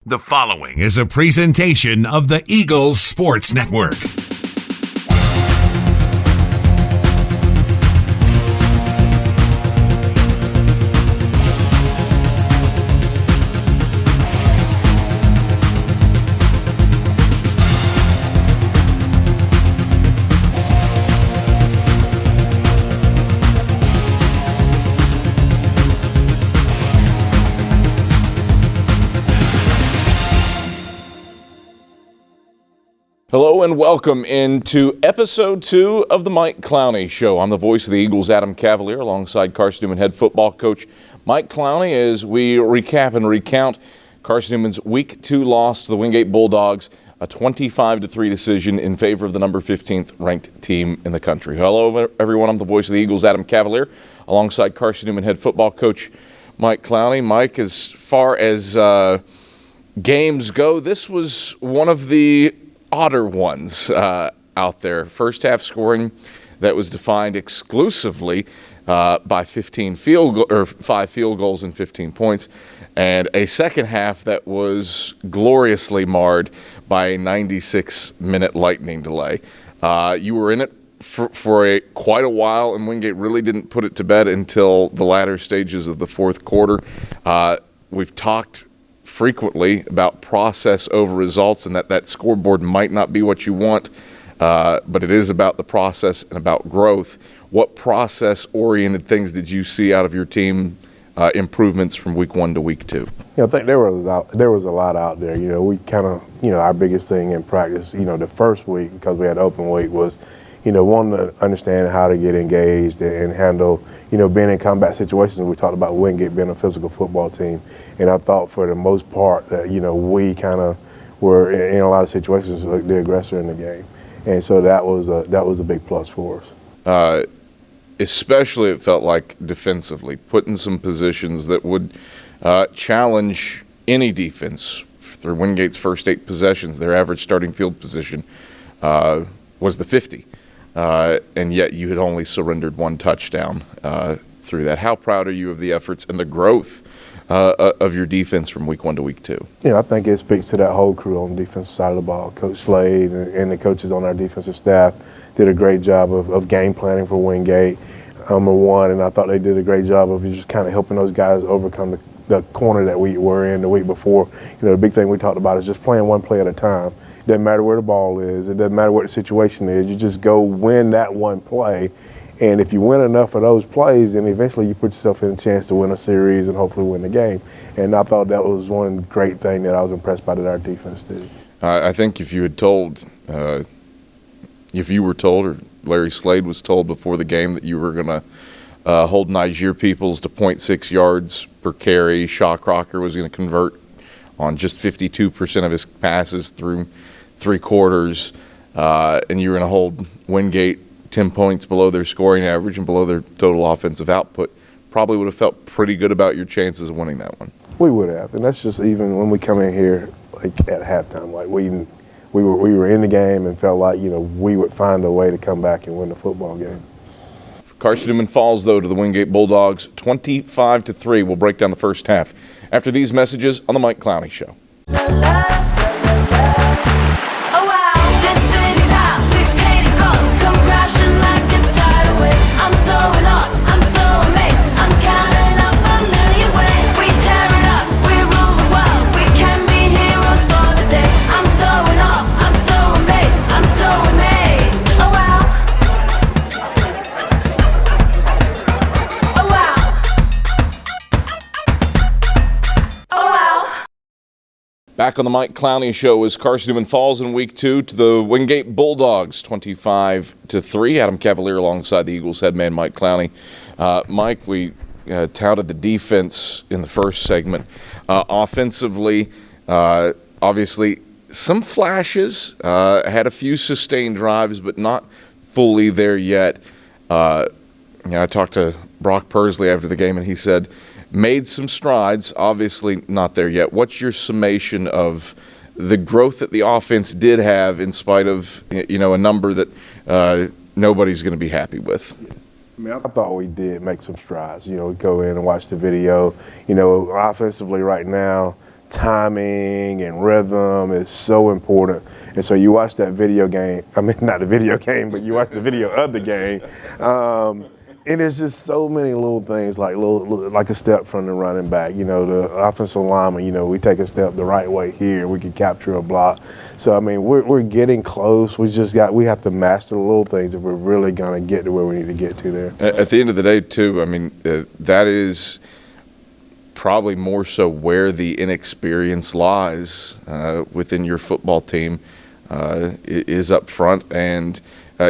The following is a presentation of the Eagles Sports Network. Hello and welcome into episode 2 of the Mike Clowney Show. I'm the voice of the Eagles, Adam Cavalier, alongside Carson-Newman head football coach Mike Clowney, as we recap and recount Carson-Newman's Week 2 loss to the Wingate Bulldogs, a 25-3 decision in favor of the number 15th ranked team in the country. Hello, everyone. I'm the voice of the Eagles, Adam Cavalier, alongside Carson-Newman head football coach Mike Clowney. Mike, as far as games go, this was one of the odder ones out there. First half scoring that was defined exclusively by 5 field goals and 15 points, and a second half that was gloriously marred by a 96-minute lightning delay. You were in it for quite a while, and Wingate really didn't put it to bed until the latter stages of the fourth quarter. We've talked frequently about process over results, and that scoreboard might not be what you want, but it is about the process and about growth. What process-oriented things did you see out of your team, improvements from week 1 to week 2? I think there was a lot out there. We kind of, our biggest thing in practice, the first week, because we had open week, was wanting to understand how to get engaged and handle, being in combat situations. We talked about Wingate being a physical football team, and I thought for the most part that, we kind of were in a lot of situations like the aggressor in the game, and so that was a big plus for us. Especially, it felt like defensively, put in some positions that would challenge any defense. Through Wingate's first 8 possessions, their average starting field position was the 50. And yet you had only surrendered 1 touchdown through that. How proud are you of the efforts and the growth of your defense from week 1 to week 2? I think it speaks to that whole crew on the defensive side of the ball. Coach Slade and the coaches on our defensive staff did a great job of game planning for Wingate, number one, and I thought they did a great job of just kind of helping those guys overcome the corner that we were in the week before. The big thing we talked about is just playing one play at a time. It doesn't matter where the ball is. It doesn't matter what the situation is. You just go win that one play. And if you win enough of those plays, then eventually you put yourself in a chance to win a series and hopefully win the game. And I thought that was one great thing that I was impressed by that our defense did. I think if you were told, or Larry Slade was told before the game that you were going to hold Niger Peoples to 0.6 yards per carry, Shaw Crocker was going to convert on just 52% of his passes through 3 quarters, and you were going to hold Wingate 10 points below their scoring average and below their total offensive output, probably would have felt pretty good about your chances of winning that one. We would have, and that's just even when we come in here like at halftime, like we were in the game and felt like we would find a way to come back and win the football game. Carson-Newman falls, though, to the Wingate Bulldogs 25-3. We'll break down the first half after these messages on the Mike Clowney Show. Back on the Mike Clowney Show as Carson-Newman falls in week 2 to the Wingate Bulldogs 25-3. Adam Cavalier alongside the Eagles head man Mike Clowney. Mike, we touted the defense in the first segment. Offensively, obviously some flashes, had a few sustained drives, but not fully there yet. I talked to Brock Pursley after the game, and he said, made some strides, obviously not there yet. What's your summation of the growth that the offense did have in spite of, a number that nobody's going to be happy with? I thought we did make some strides. We go in and watch the video. Offensively right now, timing and rhythm is so important. And so you watch that video game, I mean, not the video game, but you watch the video of the game. And it's just so many little things, like a step from the running back. You know, the offensive lineman, you know, we take a step the right way here, we can capture a block. So, I mean, we're getting close. We have to master the little things if we're really going to get to where we need to get to there. At the end of the day, too, I mean, that is probably more so where the inexperience lies within your football team is up front. And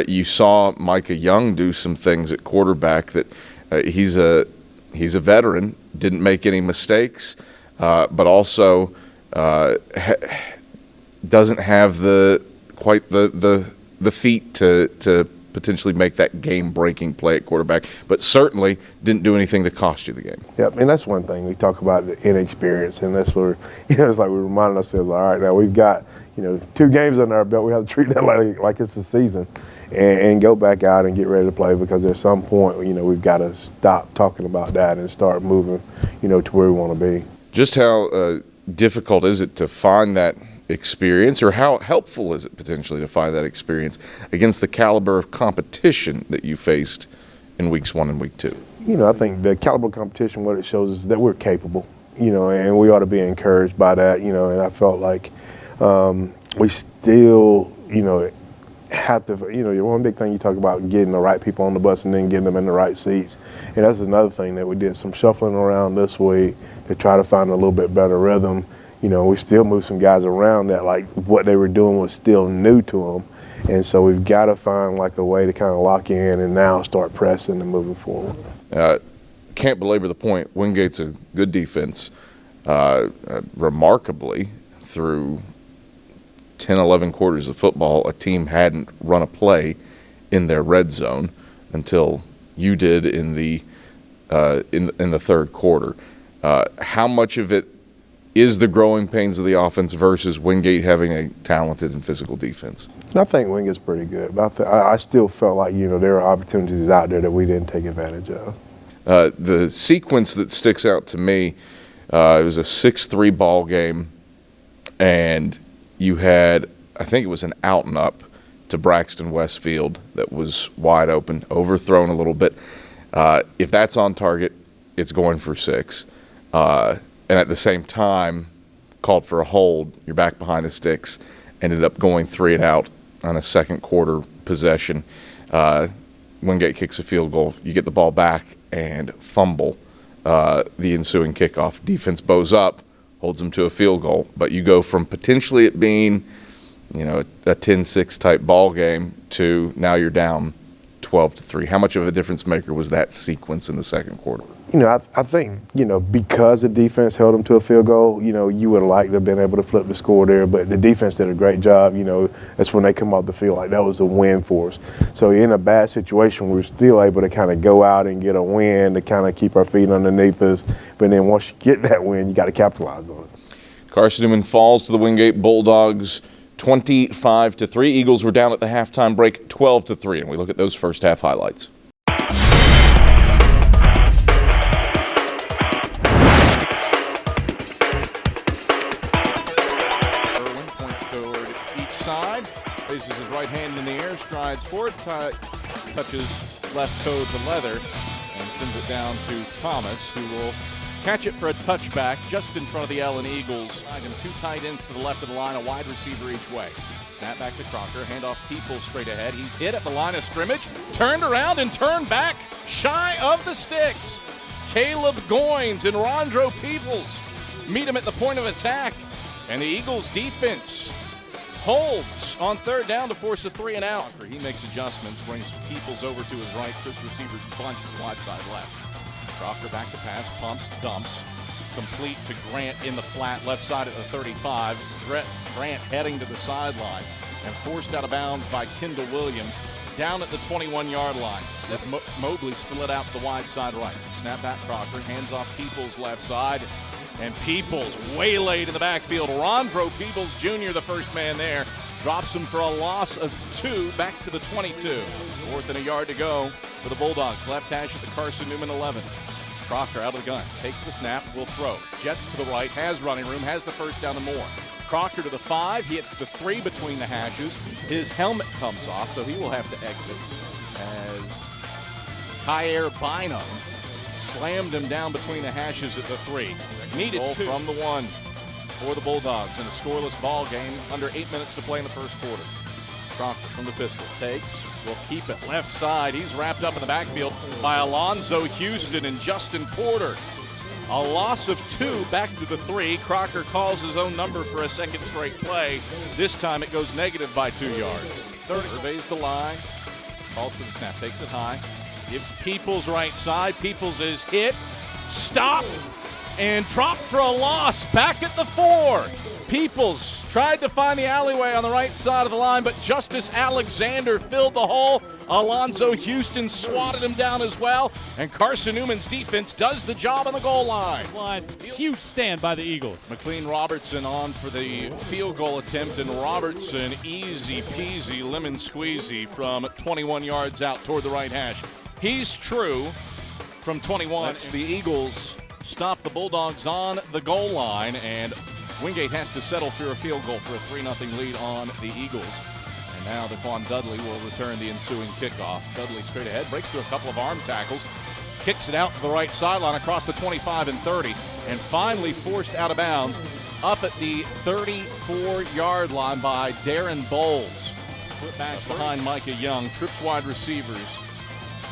you saw Micah Young do some things at quarterback that he's a veteran, didn't make any mistakes, but also doesn't have quite the feet to potentially make that game-breaking play at quarterback, but certainly didn't do anything to cost you the game. Yep, and that's one thing. We talk about the inexperience, and that's where, you know, it's like we remind ourselves, all right, now we've got, you know, 2 games under our belt. We have to treat that like it's a season and go back out and get ready to play, because at some point, you know, we've got to stop talking about that and start moving, you know, to where we want to be. Just how difficult is it to find that experience, or how helpful is it potentially to find that experience against the caliber of competition that you faced in weeks 1 and week 2? You know, I think the caliber of competition, what it shows is that we're capable, you know, and we ought to be encouraged by that, you know, and I felt like we still, you know, have to, you know, one big thing you talk about getting the right people on the bus and then getting them in the right seats. And that's another thing that we did some shuffling around this week to try to find a little bit better rhythm. You know, we still moved some guys around that, like, what they were doing was still new to them. And so we've got to find, like, a way to kind of lock in and now start pressing and moving forward. Can't belabor the point. Wingate's a good defense. Remarkably, through 10, 11 quarters of football, a team hadn't run a play in their red zone until you did in the third quarter. How much of it is the growing pains of the offense versus Wingate having a talented and physical defense? I think Wingate's pretty good, but I still felt like, you know, there are opportunities out there that we didn't take advantage of. The sequence that sticks out to me, it was a 6-3 ball game, and you had, I think it was an out and up to Braxton Westfield that was wide open, overthrown a little bit. If that's on target, it's going for 6. And at the same time, called for a hold, you're back behind the sticks, ended up going 3 and out on a second quarter possession. Wingate kicks a field goal. You get the ball back and fumble the ensuing kickoff. Defense bows up, holds them to a field goal, but you go from potentially it being, you know, a 10-6 type ball game to now you're down 12-3. How much of a difference maker was that sequence in the second quarter? You know, I think, you know, because the defense held them to a field goal, you know, you would have liked to have been able to flip the score there, but the defense did a great job. You know, that's when they come off the field, like, that was a win for us. So in a bad situation, we were still able to kind of go out and get a win to kind of keep our feet underneath us. But then once you get that win, you got to capitalize on it. Carson-Newman falls to the Wingate Bulldogs 25-3. Eagles were down at the halftime break 12-3, and we look at those first half highlights. Side, raises his right hand in the air, strides forward, touches left toe to leather, and sends it down to Thomas, who will catch it for a touchback just in front of the Allen Eagles. And 2 tight ends to the left of the line, a wide receiver each way. Snap back to Crocker, handoff Peoples straight ahead. He's hit at the line of scrimmage, turned around and turned back, shy of the sticks. Caleb Goins and Rondro Peoples meet him at the point of attack, and the Eagles defense holds on third down to force a 3 and out. He makes adjustments, brings Peoples over to his right, puts receivers bunch to the wide side left. Crocker back to pass, pumps, dumps, complete to Grant in the flat left side at the 35. Grant heading to the sideline and forced out of bounds by Kendall Williams down at the 21-yard line. Seth Mobley split out to the wide side right. Snap back Crocker, hands off Peoples left side. And Peoples waylaid in the backfield. Rondro Peoples Jr., the first man there, drops him for a loss of 2 back to the 22. 4th and a yard to go for the Bulldogs. Left hash at the Carson-Newman 11. Crocker out of the gun, takes the snap, will throw. Jets to the right, has running room, has the first down and more. Crocker to the 5, he hits the 3 between the hashes. His helmet comes off, so he will have to exit as Kyer Bynum slammed him down between the hashes at the 3. Needed 2 from the 1 for the Bulldogs in a scoreless ball game. Under 8 minutes to play in the first quarter. Crocker from the pistol takes, will keep it left side. He's wrapped up in the backfield by Alonzo Houston and Justin Porter. A loss of 2 back to the 3. Crocker calls his own number for a second straight play. This time it goes negative by 2 yards. Surveys the line, calls for the snap, takes it high, gives Peoples right side. Peoples is hit, stopped, and dropped for a loss back at the 4. Peoples tried to find the alleyway on the right side of the line, but Justice Alexander filled the hole. Alonzo Houston swatted him down as well, and Carson-Newman's defense does the job on the goal line. Huge stand by the Eagles. McLean Robertson on for the field goal attempt, and Robertson easy peasy lemon squeezy from 21 yards out toward the right hash. He's true from 21. The Eagles stop the Bulldogs on the goal line, and Wingate has to settle for a field goal for a 3-0 lead on the Eagles. And now Daquan Dudley will return the ensuing kickoff. Dudley straight ahead, breaks through a couple of arm tackles, kicks it out to the right sideline across the 25 and 30, and finally forced out of bounds up at the 34-yard line by Darren Bowles. Put back behind Micah Young, trips wide receivers,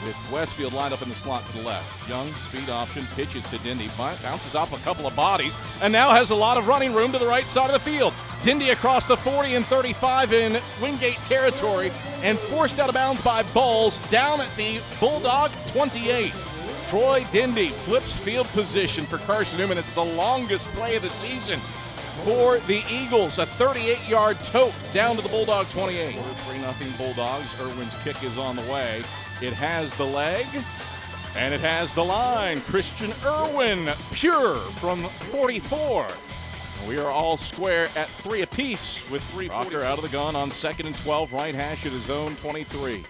with Westfield lined up in the slot to the left. Young, speed option, pitches to Dindy, bounces off a couple of bodies, and now has a lot of running room to the right side of the field. Dindy across the 40 and 35 in Wingate territory, and forced out of bounds by Bowles down at the Bulldog 28. Troy Dindy flips field position for Carson-Newman. It's the longest play of the season for the Eagles. A 38-yard tote down to the Bulldog 28. 3-0 Bulldogs. Irwin's kick is on the way. It has the leg, and it has the line. Christian Irwin, pure from 44. We are all square at 3 apiece with 3. Crocker out of the gun on 2nd and 12, right hash at his own 23.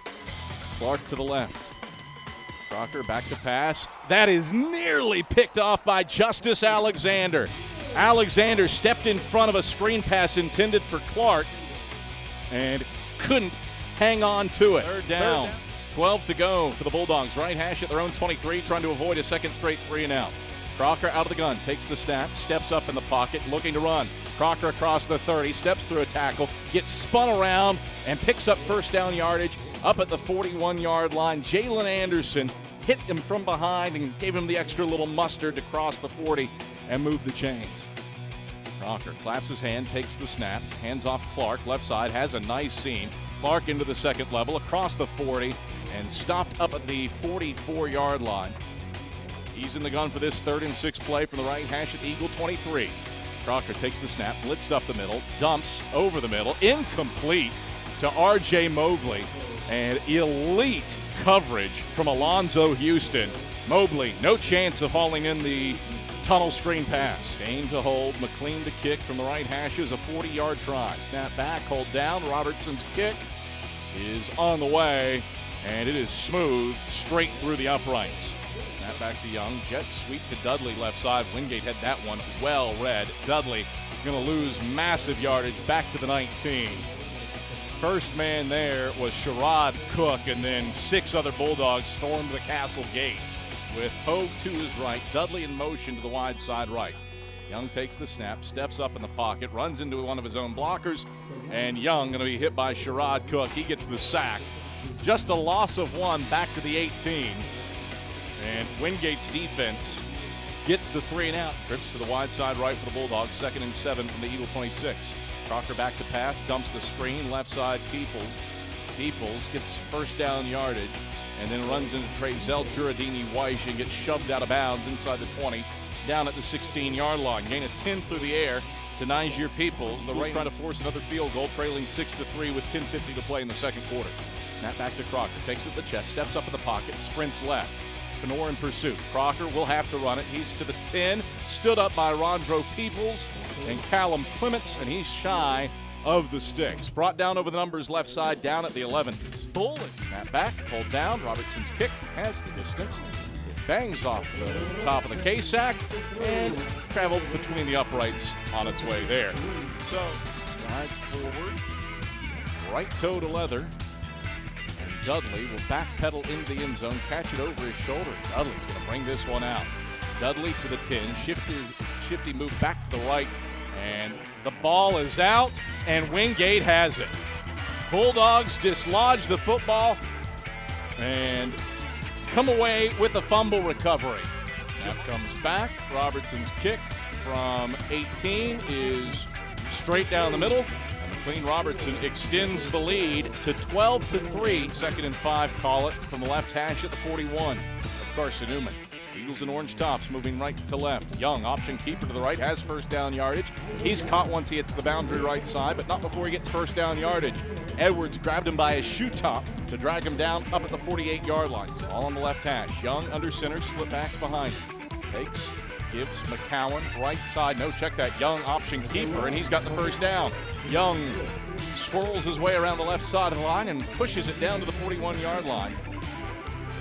Clark to the left. Crocker back to pass. That is nearly picked off by Justice Alexander. Alexander stepped in front of a screen pass intended for Clark and couldn't hang on to it. Third down. 12 to go for the Bulldogs. Right hash at their own 23, trying to avoid a second straight 3 and out. Crocker out of the gun, takes the snap, steps up in the pocket, looking to run. Crocker across the 30, steps through a tackle, gets spun around, and picks up first down yardage up at the 41-yard line. Jalen Anderson hit him from behind and gave him the extra little mustard to cross the 40 and move the chains. Crocker claps his hand, takes the snap, hands off Clark, left side, has a nice seam. Clark into the second level, across the 40, and stopped up at the 44-yard line. He's in the gun for this 3rd and 6 play from the right hash at Eagle 23. Crocker takes the snap, blitzed up the middle, dumps over the middle, incomplete to R.J. Mobley, and elite coverage from Alonzo Houston. Mobley, no chance of hauling in the tunnel screen pass. Aim to hold, McLean to kick from the right hashes, a 40-yard try. Snap back, hold down, Robertson's kick is on the way, and it is smooth straight through the uprights. Snap back to Young, jet sweep to Dudley left side. Wingate had that one well read. Dudley going to lose massive yardage back to the 19. First man there was Sherrod Cook, and then 6 other Bulldogs stormed the castle gates. With Hogue to his right, Dudley in motion to the wide side right. Young takes the snap, steps up in the pocket, runs into one of his own blockers, and Young going to be hit by Sherrod Cook. He gets the sack. Just a loss of 1 back to the 18. And Wingate's defense gets the 3 and out. Trips to the wide side right for the Bulldogs, 2nd and 7 from the Eagle 26. Crocker back to pass, dumps the screen, left side Peoples gets first down yardage, and then runs into Trezell Juradini-Weish and gets shoved out of bounds inside the 20, down at the 16-yard line. Gain of 10 through the air to Niger Peoples. The Raiders trying to force another field goal, trailing 6-3 with 10:50 to play in the second quarter. Snap back to Crocker, takes it to the chest, steps up in the pocket, sprints left. Knorr in pursuit. Crocker will have to run it. He's to the 10, stood up by Rondro Peoples and Callum Clements, and he's shy of the sticks. Brought down over the numbers left side, down at the 11. Bull and snap back, pulled down. Robertson's kick has the distance. bangs off the top of the K-sack and traveled between the uprights on its way there. So, strides forward, right toe to leather, and Dudley will backpedal into the end zone, catch it over his shoulder. Dudley's going to bring this one out. Dudley to the 10, shifty move back to the right, and the ball is out, and Wingate has it. Bulldogs dislodge the football and come away with a fumble recovery. Chip comes back. Robertson's kick from 18 is straight down the middle. And McLean Robertson extends the lead to 12-3. 2nd and 5, call it, from the left hash at the 41 of Carson-Newman. Eagles and orange tops moving right to left. Young, option keeper to the right, has first down yardage. He's caught once he hits the boundary right side, but not before he gets first down yardage. Edwards grabbed him by his shoe top to drag him down up at the 48-yard line. So all on the left hash. Young under center, split backs behind him. Takes, gives McCowan right side. No, check that. Young, option keeper, and he's got the first down. Young swirls his way around the left side of the line and pushes it down to the 41-yard line.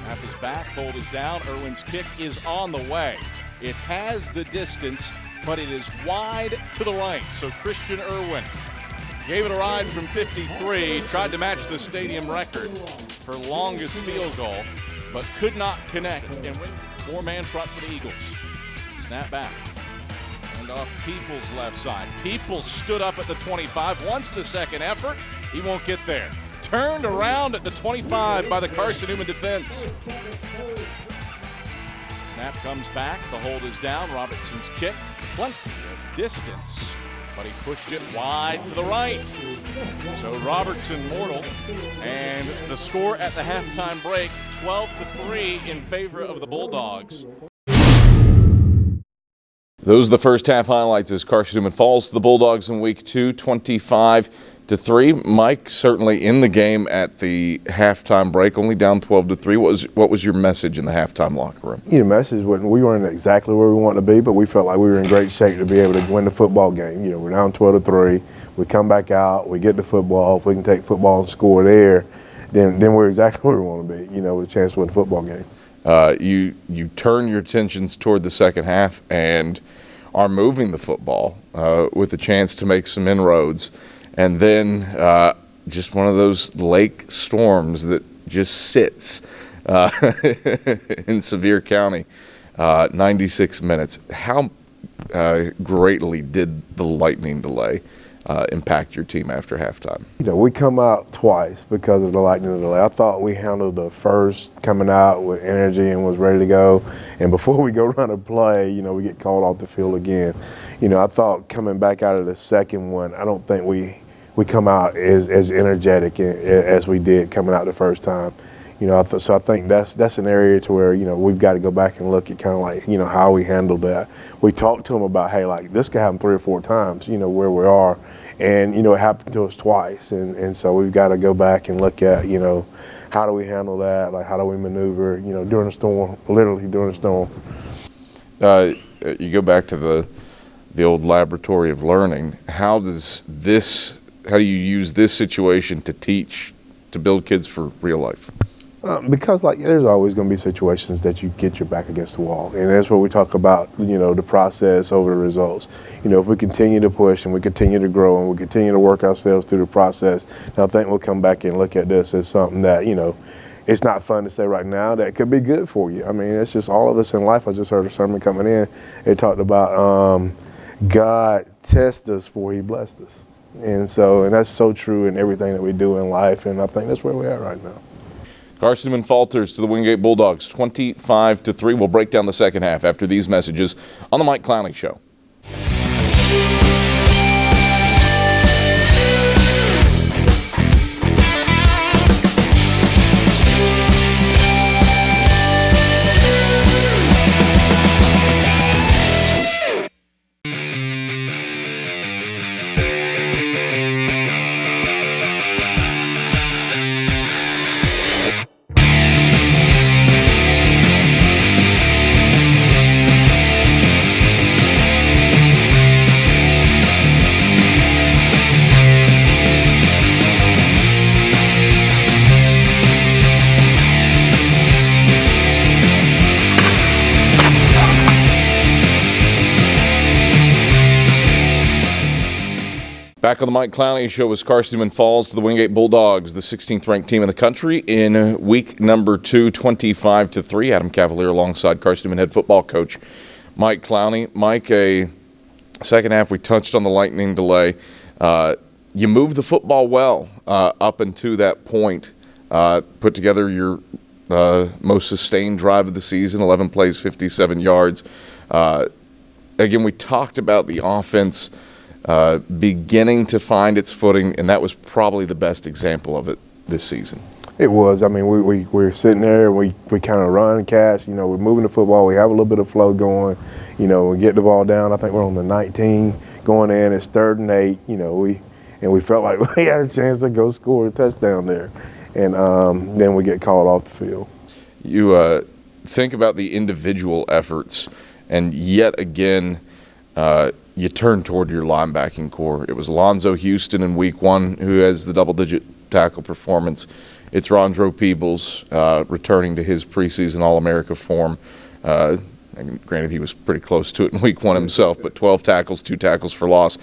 Half is back, hold is down. Irwin's kick is on the way. It has the distance, but it is wide to the right. So Christian Irwin gave it a ride from 53, tried to match the stadium record for longest field goal, but could not connect and win. 4-man front for the Eagles. Snap back. And off Peoples' left side. Peoples stood up at the 25. Once the second effort, he won't get there. Turned around at the 25 by the Carson-Newman defense. Snap comes back. The hold is down. Robertson's kick. Plenty of distance, but he pushed it wide to the right. So Robertson mortal. And the score at the halftime break, 12-3 in favor of the Bulldogs. Those are the first half highlights as Carson-Newman falls to the Bulldogs in week 2, 25-3. Mike, certainly in the game at the halftime break, only down 12-3. What was your message in the halftime locker room? The message was we weren't exactly where we wanted to be, but we felt like we were in great shape to be able to win the football game. We're down 12-3. We come back out, we get the football. If we can take football and score there, then we're exactly where we want to be, with a chance to win the football game. You turn your attentions toward the second half and are moving the football with a chance to make some inroads. And then just one of those lake storms that just sits in Sevier County, 96 minutes. How greatly did the lightning delay impact your team after halftime? We come out twice because of the lightning delay. I thought we handled the first coming out with energy and was ready to go. And before we go run a play, we get called off the field again. I thought coming back out of the second one, I don't think we come out as energetic as we did coming out the first time. So I think that's an area to where, we've got to go back and look at kind of like, how we handled that. We talked to them about, hey, like this could happen 3 or 4 times, where we are. And, it happened to us twice. And so we've got to go back and look at, how do we handle that? Like, how do we maneuver, during a storm, literally during a storm. You go back to the old laboratory of learning. How do you use this situation to build kids for real life? Because there's always going to be situations that you get your back against the wall, and that's where we talk about the process over the results. If we continue to push and we continue to grow and we continue to work ourselves through the process, I think we'll come back and look at this as something that it's not fun to say right now that could be good for you. I mean, it's just all of us in life. I just heard a sermon coming in. It talked about God test us for He blessed us, and that's so true in everything that we do in life, and I think that's where we're at right now. Carson-Newman falters to the Wingate Bulldogs, 25-3. We'll break down the second half after these messages on the Mike Clowney Show. Back on the Mike Clowney Show as Carson-Newman falls to the Wingate Bulldogs, the 16th ranked team in the country in week number 2, 25-3. Adam Cavalier alongside Carson-Newman head football coach Mike Clowney. Mike, a second half, we touched on the lightning delay. You moved the football well up until that point. Put together your most sustained drive of the season, 11 plays, 57 yards. Again, we talked about the offense beginning to find its footing, and that was probably the best example of it this season. It was. I mean, we were sitting there, and we kind of run cash. You know, we're moving the football. We have a little bit of flow going. You know, we get the ball down. I think we're on the 19 going in. It's 3rd and 8. You know, we felt like we had a chance to go score a touchdown there. And then we get called off the field. You think about the individual efforts, and yet again, you turn toward your linebacking core. It was Alonzo Houston in week 1 who has the double-digit tackle performance. It's Rondro Peebles returning to his preseason All-America form. Granted, he was pretty close to it in week 1 himself, but 12 tackles, 2 tackles for loss.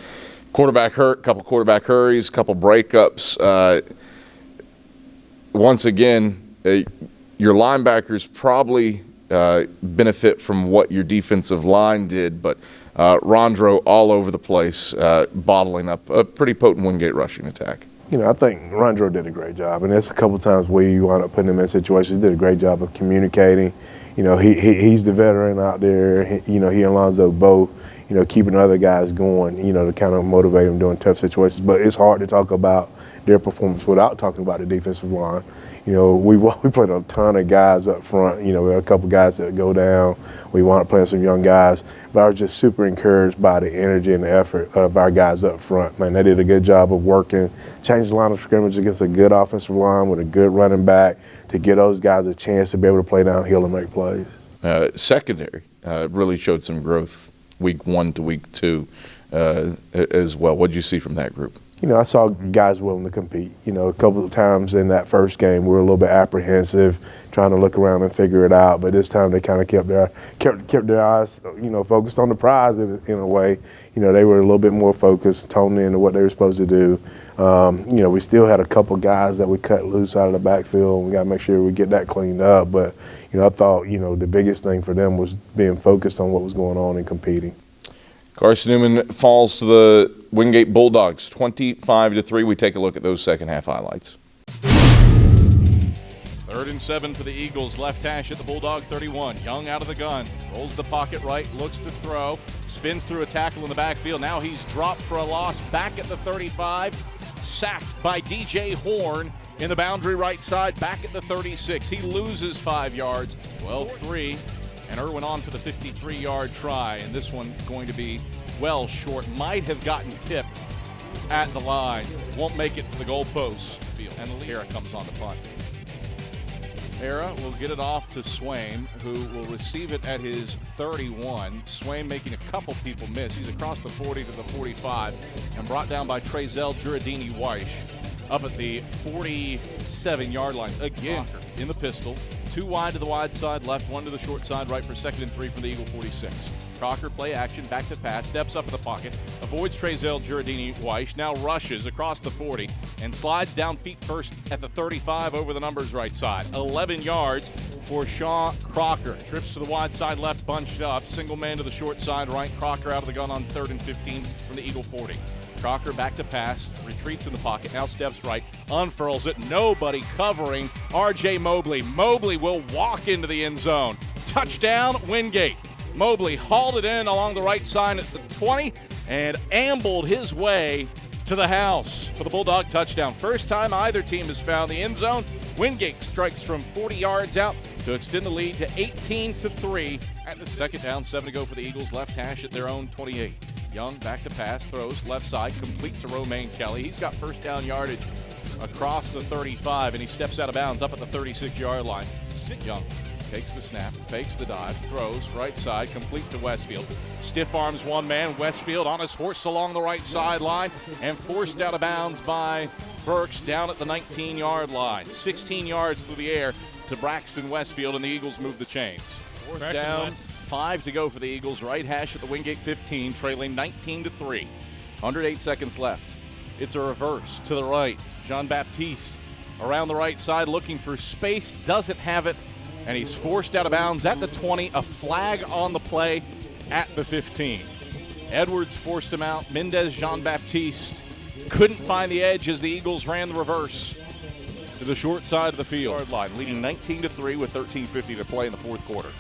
Quarterback hurt, couple quarterback hurries, couple breakups. Once again, your linebackers probably benefit from what your defensive line did, but Rondro all over the place, bottling up a pretty potent Wingate rushing attack. You know, I think Rondro did a great job, and there's a couple times where you wind up putting him in situations. He did a great job of communicating. You know, he's the veteran out there. He and Alonzo both, you know, keeping other guys going, you know, to kind of motivate them during tough situations. But it's hard to talk about their performance without talking about the defensive line. You know, we played a ton of guys up front. You know, we had a couple guys that go down. We wound up playing some young guys. But I was just super encouraged by the energy and the effort of our guys up front. Man, they did a good job of working, changed the line of scrimmage against a good offensive line with a good running back to give those guys a chance to be able to play downhill and make plays. Secondary really showed some growth week 1 to week 2 as well. What did you see from that group? You know, I saw guys willing to compete. You know, a couple of times in that first game, we were a little bit apprehensive, trying to look around and figure it out. But this time, they kind of kept their eyes, you know, focused on the prize in a way. You know, they were a little bit more focused, toned into what they were supposed to do. You know, we still had a couple guys that we cut loose out of the backfield. And we got to make sure we get that cleaned up. But you know, I thought, you know, the biggest thing for them was being focused on what was going on and competing. Carson-Newman falls to the Wingate Bulldogs, 25-3. We take a look at those second half highlights. 3rd and 7 for the Eagles. Left hash at the Bulldog 31. Young out of the gun. Rolls the pocket right. Looks to throw. Spins through a tackle in the backfield. Now he's dropped for a loss back at the 35. Sacked by DJ Horn in the boundary right side. Back at the 36. He loses 5 yards. 12-3. And Irwin on for the 53-yard try. And this one going to be well short. Might have gotten tipped at the line. Won't make it to the goalpost. And Era comes on the punt. Era will get it off to Swaim, who will receive it at his 31. Swaim making a couple people miss. He's across the 40 to the 45 and brought down by Trezell Giradini-Weish up at the 47-yard line. Again, in the pistol. 2 wide to the wide side, left, 1 to the short side, right for 2nd and 3 from the Eagle 46. Crocker play action, back to pass, steps up in the pocket, avoids Trezell Giradini-Weish, now rushes across the 40 and slides down feet first at the 35 over the numbers right side. 11 yards for Shaw Crocker. Trips to the wide side left, bunched up, single man to the short side right. Crocker out of the gun on 3rd and 15 from the Eagle 40. Crocker back to pass, retreats in the pocket, now steps right, unfurls it, nobody covering R.J. Mobley. Mobley will walk into the end zone. Touchdown, Wingate. Mobley hauled it in along the right side at the 20 and ambled his way to the house for the Bulldog touchdown. First time either team has found the end zone. Wingate strikes from 40 yards out to extend the lead to 18-3 at the 2nd down, 7 to go for the Eagles. Left hash at their own 28. Young back to pass, throws left side, complete to Romaine Kelly. He's got first down yardage across the 35, and he steps out of bounds up at the 36-yard line. Young takes the snap, fakes the dive, throws right side, complete to Westfield. Stiff arms one man, Westfield on his horse along the right sideline, and forced out of bounds by Burks down at the 19-yard line. 16 yards through the air to Braxton Westfield, and the Eagles move the chains. Fourth down. 5 to go for the Eagles. Right hash at the Wingate 15, trailing 19-3. 108 seconds left. It's a reverse to the right. Jean-Baptiste around the right side looking for space, doesn't have it, and he's forced out of bounds at the 20. A flag on the play at the 15. Edwards forced him out. Mendez Jean-Baptiste couldn't find the edge as the Eagles ran the reverse to the short side of the field. Yard line, leading 19-3 with 13:50 to play in the fourth quarter.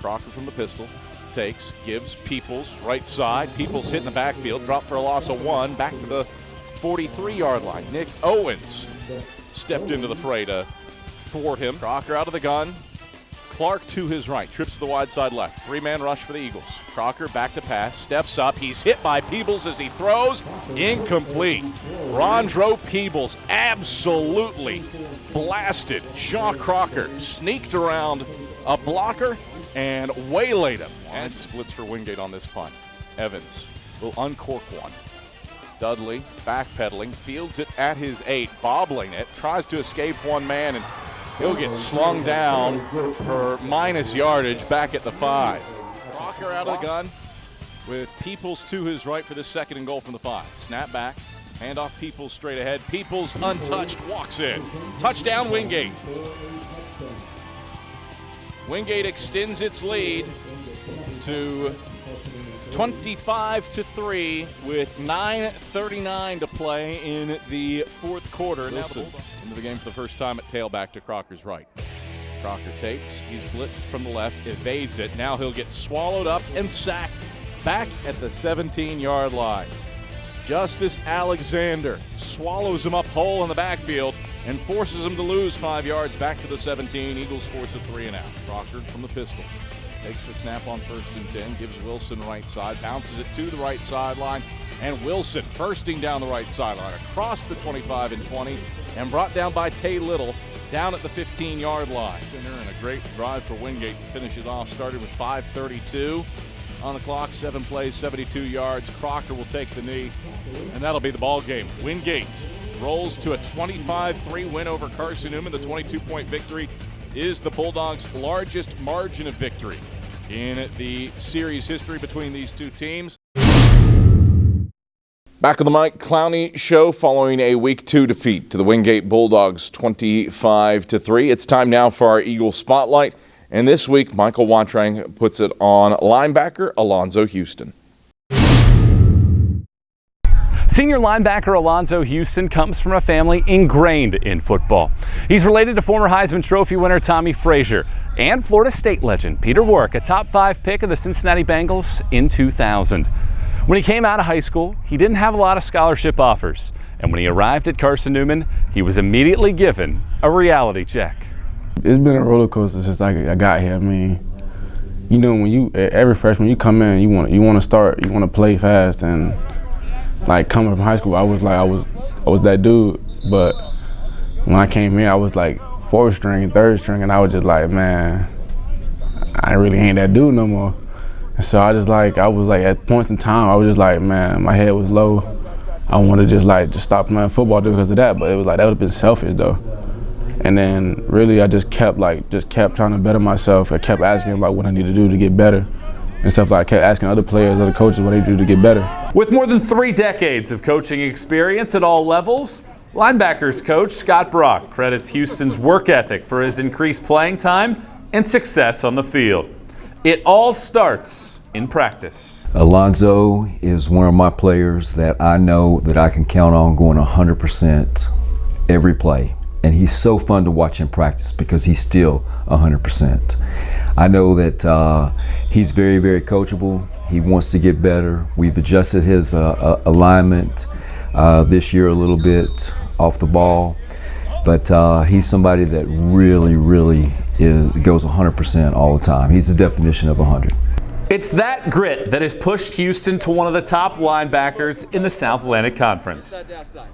Crocker from the pistol. Takes, gives Peoples right side. Peoples hit in the backfield, dropped for a loss of 1, back to the 43-yard line. Nick Owens stepped into the fray to thwart him. Crocker out of the gun. Clark to his right, trips to the wide side left. Three-man rush for the Eagles. Crocker back to pass, steps up. He's hit by Peebles as he throws. Incomplete. Rondro Peebles absolutely blasted Shaw Crocker. Sneaked around a blocker and waylaid him. And splits for Wingate on this punt. Evans will uncork one. Dudley backpedaling, fields it at his 8, bobbling it, tries to escape one man, and he'll get slung down for minus yardage back at the 5. Crocker out of the gun with Peoples to his right for the 2nd and goal from the 5. Snap back, hand off Peoples straight ahead. Peoples untouched, walks in. Touchdown Wingate. Wingate extends its lead to 25-3 with 9:39 to play in the fourth quarter. Wilson into the game for the first time at tailback to Crocker's right. Crocker takes, he's blitzed from the left, evades it. Now he'll get swallowed up and sacked back at the 17-yard line. Justice Alexander swallows him up whole in the backfield and forces him to lose 5 yards back to the 17. Eagles force a 3 and out. Crocker from the pistol. Takes the snap on 1st and 10, gives Wilson right side, bounces it to the right sideline, and Wilson bursting down the right sideline across the 25 and 20, and brought down by Tay Little down at the 15-yard line. And a great drive for Wingate to finish it off. Started with 5:32 on the clock, 7 plays, 72 yards. Crocker will take the knee, and that'll be the ball game. Wingate rolls to a 25-3 win over Carson-Newman. The 22-point victory is the Bulldogs' largest margin of victory in the series history between these two teams. Back on the Mike Clowney Show following a Week 2 defeat to the Wingate Bulldogs 25-3. It's time now for our Eagle Spotlight. And this week, Michael Watrang puts it on linebacker Alonzo Houston. Senior linebacker Alonzo Houston comes from a family ingrained in football. He's related to former Heisman Trophy winner Tommy Frazier and Florida State legend Peter Warrick, a top 5 pick of the Cincinnati Bengals in 2000. When he came out of high school, he didn't have a lot of scholarship offers. And when he arrived at Carson-Newman, he was immediately given a reality check. It's been a roller coaster since I got here. I mean, you know, when every freshman you come in, you want to start, you want to play fast, and like coming from high school, I was that dude. But when I came here, I was like 4th string, 3rd string, and I was just like, man, I really ain't that dude no more. And so I was like at points in time, I was just like, man, my head was low. I wanted to just stop playing football because of that. But it was like that would have been selfish though. And then really I just kept trying to better myself. I kept asking like what I need to do to get better and stuff. Like I kept asking other players, other coaches what they do to get better. With more than 3 decades of coaching experience at all levels, linebackers coach Scott Brock credits Houston's work ethic for his increased playing time and success on the field. It all starts in practice. Alonzo is one of my players that I know that I can count on going 100% every play. And he's so fun to watch in practice because he's still 100%. I know that he's very, very coachable. He wants to get better. We've adjusted his alignment this year a little bit off the ball. But he's somebody that really, really goes 100% all the time. He's the definition of 100. It's that grit that has pushed Houston to one of the top linebackers in the South Atlantic Conference.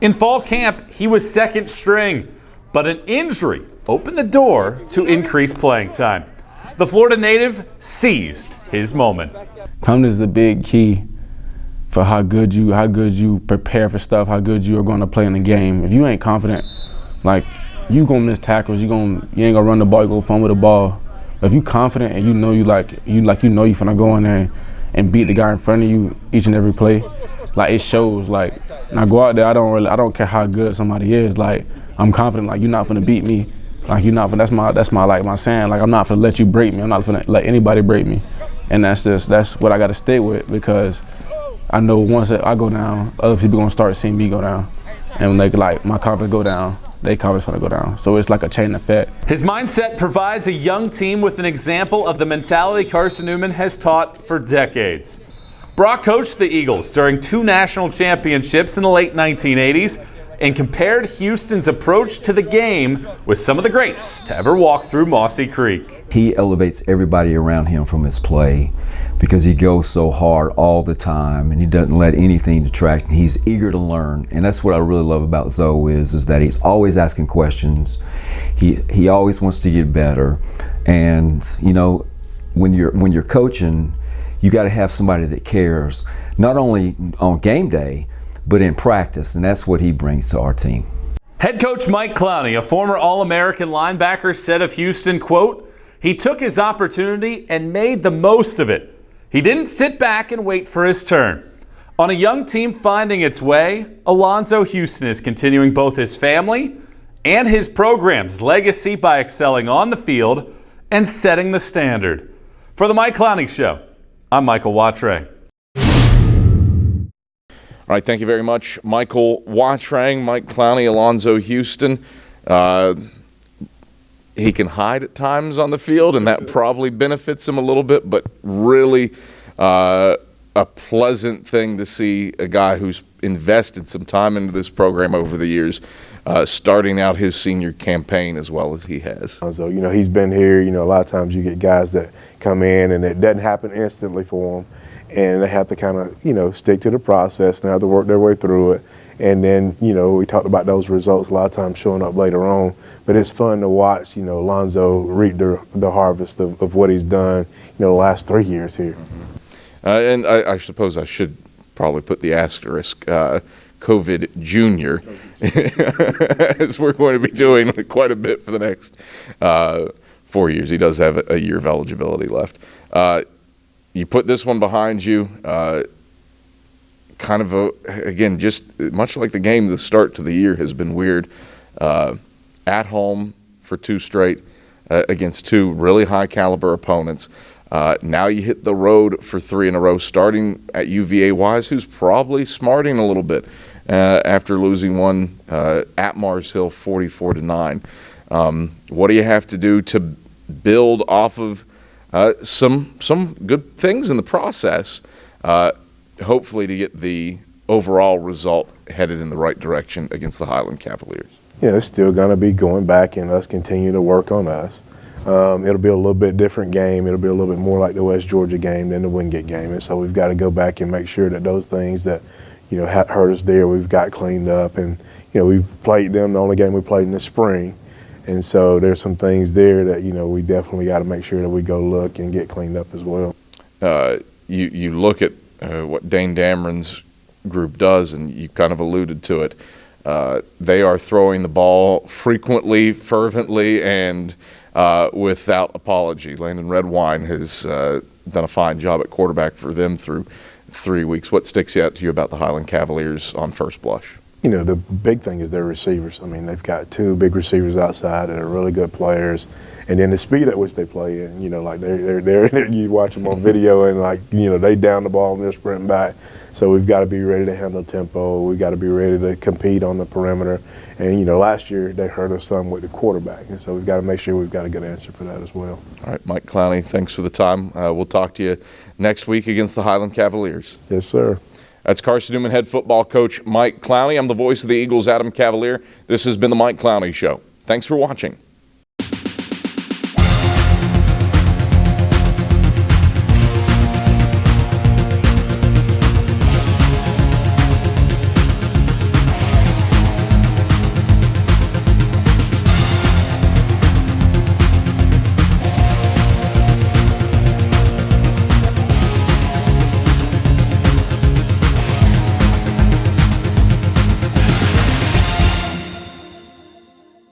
In fall camp, he was 2nd string. But an injury opened the door to increased playing time. The Florida native seized his moment. Confidence is a big key for how good you prepare for stuff, how good you are going to play in the game. If you ain't confident, like you gonna miss tackles, you ain't gonna run the ball, you gonna fumble the ball. If you confident and you know you finna go in there and beat the guy in front of you each and every play, like it shows. Like when I go out there, I don't care how good somebody is. Like I'm confident. Like you're not gonna beat me. Like you're not. That's my like my saying. Like I'm not gonna let you break me. I'm not gonna let anybody break me. And that's what I got to stick with, because I know once I go down, other people gonna start seeing me go down, and when they like my confidence go down, their confidence gonna go down. So it's like a chain effect. His mindset provides a young team with an example of the mentality Carson-Newman has taught for decades. Brock coached the Eagles during 2 national championships in the late 1980s and compared Houston's approach to the game with some of the greats to ever walk through Mossy Creek. He elevates everybody around him from his play because he goes so hard all the time and he doesn't let anything detract, and he's eager to learn. And that's what I really love about Zoe is that he's always asking questions. He always wants to get better. And you know, when you're coaching, you got to have somebody that cares, not only on game day, but in practice, and that's what he brings to our team. Head coach Mike Clowney, a former All-American linebacker, said of Houston, quote, "He took his opportunity and made the most of it. He didn't sit back and wait for his turn." On a young team finding its way, Alonzo Houston is continuing both his family and his program's legacy by excelling on the field and setting the standard. For the Mike Clowney Show, I'm Michael Watray. All right, thank you very much, Michael Wattrang, Mike Clowney, Alonzo Houston. He can hide at times on the field, and that probably benefits him a little bit, but really a pleasant thing to see a guy who's invested some time into this program over the years, starting out his senior campaign as well as he has. So, you know, he's been here. You know, a lot of times you get guys that come in and it doesn't happen instantly for them. And they have to kind of, you know, stick to the process. They have to work their way through it. And then, you know, we talked about those results a lot of times showing up later on. But it's fun to watch, you know, Alonzo reap the harvest of what he's done, you know, the last 3 years here. Mm-hmm. And I suppose I should probably put the asterisk, COVID Junior, as we're going to be doing quite a bit for the next 4 years. He does have a year of eligibility left. You put this one behind you, kind of again, just much like the game, the start to the year has been weird. At home for 2 straight against 2 really high caliber opponents. Now you hit the road for 3 in a row, starting at UVA-Wise, who's probably smarting a little bit after losing one at Mars Hill 44-9. What do you have to do to build off of some good things in the process, hopefully to get the overall result headed in the right direction against the Highland Cavaliers? Yeah, it's still going to be going back and us continue to work on us. It'll be a little bit different game. It'll be a little bit more like the West Georgia game than the Wingate game. And so we've got to go back and make sure that those things that, you know, hurt us there, we've got cleaned up. And, you know, we played them, the only game we played in the spring. And so there's some things there that, you know, we definitely got to make sure that we go look and get cleaned up as well. You look at what Dane Dameron's group does, and you kind of alluded to it. They are throwing the ball frequently, fervently, and without apology. Landon Redwine has done a fine job at quarterback for them through 3 weeks. What sticks out to you about the Highland Cavaliers on first blush? You know, the big thing is their receivers. I mean, they've got 2 big receivers outside that are really good players, and then the speed at which they play in. You know, like they're you watch them on video and like, you know, they down the ball and they're sprinting back. So we've got to be ready to handle tempo. We've got to be ready to compete on the perimeter. And you know, last year they hurt us some with the quarterback, and so we've got to make sure we've got a good answer for that as well. All right, Mike Clowney, thanks for the time. We'll talk to you next week against the Highland Cavaliers. Yes, sir. That's Carson-Newman head football coach Mike Clowney. I'm the voice of the Eagles, Adam Cavalier. This has been the Mike Clowney Show. Thanks for watching.